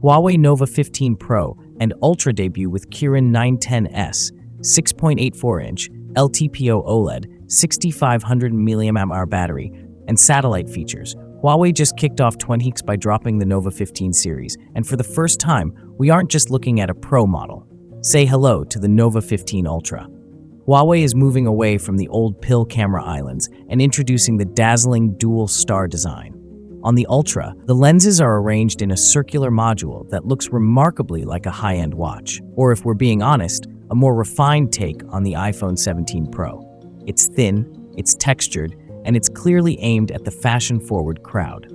Huawei Nova 15 Pro and Ultra debut with Kirin 9010S, 6.84-inch LTPO OLED, 6500 mAh battery, and satellite features. Huawei just kicked off 20 weeks by dropping the Nova 15 series, and for the first time, we aren't just looking at a Pro model. Say hello to the Nova 15 Ultra. Huawei is moving away from the old pill camera islands and introducing the dazzling dual star design. On the Ultra, the lenses are arranged in a circular module that looks remarkably like a high-end watch, or if we're being honest, a more refined take on the iPhone 17 Pro. It's thin, it's textured, and it's clearly aimed at the fashion-forward crowd.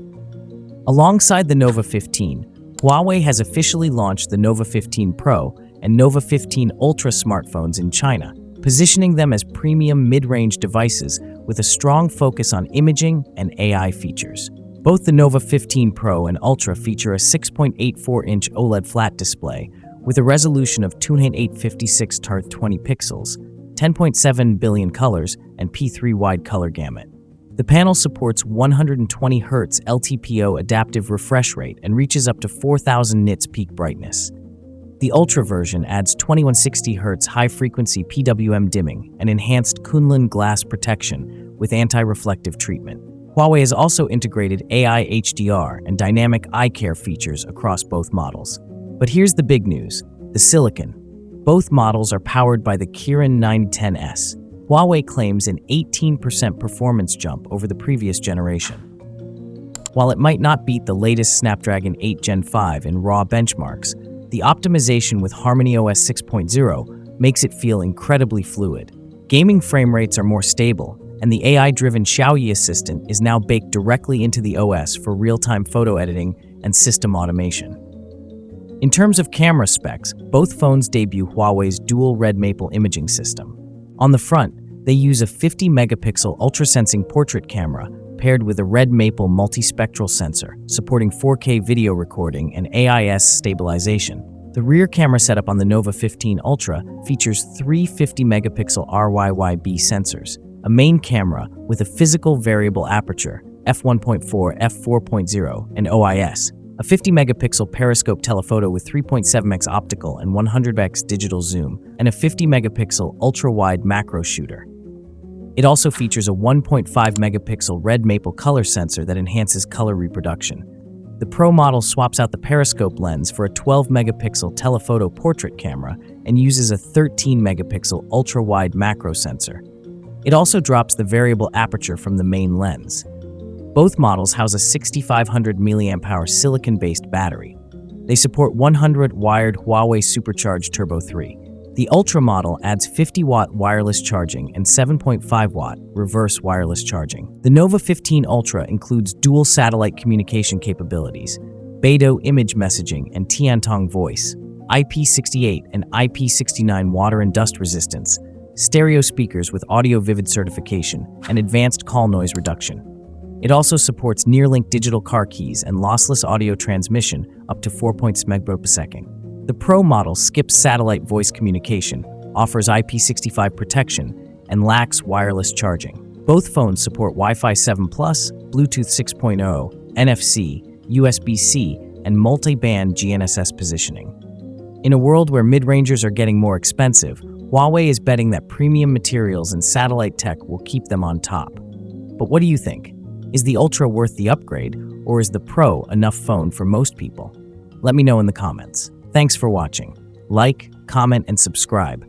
Alongside the Nova 15, Huawei has officially launched the Nova 15 Pro and Nova 15 Ultra smartphones in China, positioning them as premium mid-range devices with a strong focus on imaging and AI features. Both the Nova 15 Pro and Ultra feature a 6.84-inch OLED flat display with a resolution of 2856 x 20 pixels, 10.7 billion colors, and P3 wide color gamut. The panel supports 120 Hz LTPO adaptive refresh rate and reaches up to 4000 nits peak brightness. The Ultra version adds 2160 Hz high-frequency PWM dimming and enhanced Kunlun Glass protection with anti-reflective treatment. Huawei has also integrated AI HDR and dynamic eye care features across both models. But here's the big news: the silicon. Both models are powered by the Kirin 9010S. Huawei claims an 18% performance jump over the previous generation. While it might not beat the latest Snapdragon 8 Gen 5 in raw benchmarks, the optimization with HarmonyOS 6.0 makes it feel incredibly fluid. Gaming frame rates are more stable, and the AI-driven Xiaoyi assistant is now baked directly into the OS for real-time photo editing and system automation. In terms of camera specs, both phones debut Huawei's dual red maple imaging system. On the front, they use a 50-megapixel ultra-sensing portrait camera paired with a red maple multispectral sensor, supporting 4K video recording and AIS stabilization. The rear camera setup on the Nova 15 Ultra features three 50-megapixel RYYB sensors, a main camera with a physical variable aperture, f1.4, f4.0, and OIS, a 50-megapixel periscope telephoto with 3.7x optical and 100x digital zoom, and a 50-megapixel ultra-wide macro shooter. It also features a 1.5-megapixel red maple color sensor that enhances color reproduction. The Pro model swaps out the periscope lens for a 12-megapixel telephoto portrait camera and uses a 13-megapixel ultra-wide macro sensor. It also drops the variable aperture from the main lens. Both models house a 6500 mAh silicon-based battery. They support 100 wired Huawei Supercharged Turbo 3. The Ultra model adds 50-watt wireless charging and 7.5-watt reverse wireless charging. The Nova 15 Ultra includes dual satellite communication capabilities, Beidou image messaging and Tiantong voice, IP68 and IP69 water and dust resistance, stereo speakers with audio vivid certification, and advanced call noise reduction. It also supports near-link digital car keys and lossless audio transmission up to 4.6 Mbps. The Pro model skips satellite voice communication, offers IP65 protection, and lacks wireless charging. Both phones support Wi-Fi 7+, Bluetooth 6.0, NFC, USB-C, and multi-band GNSS positioning. In a world where mid-rangers are getting more expensive, Huawei is betting that premium materials and satellite tech will keep them on top. But what do you think? Is the Ultra worth the upgrade, or is the Pro enough phone for most people? Let me know in the comments. Thanks for watching. Like, comment, and subscribe.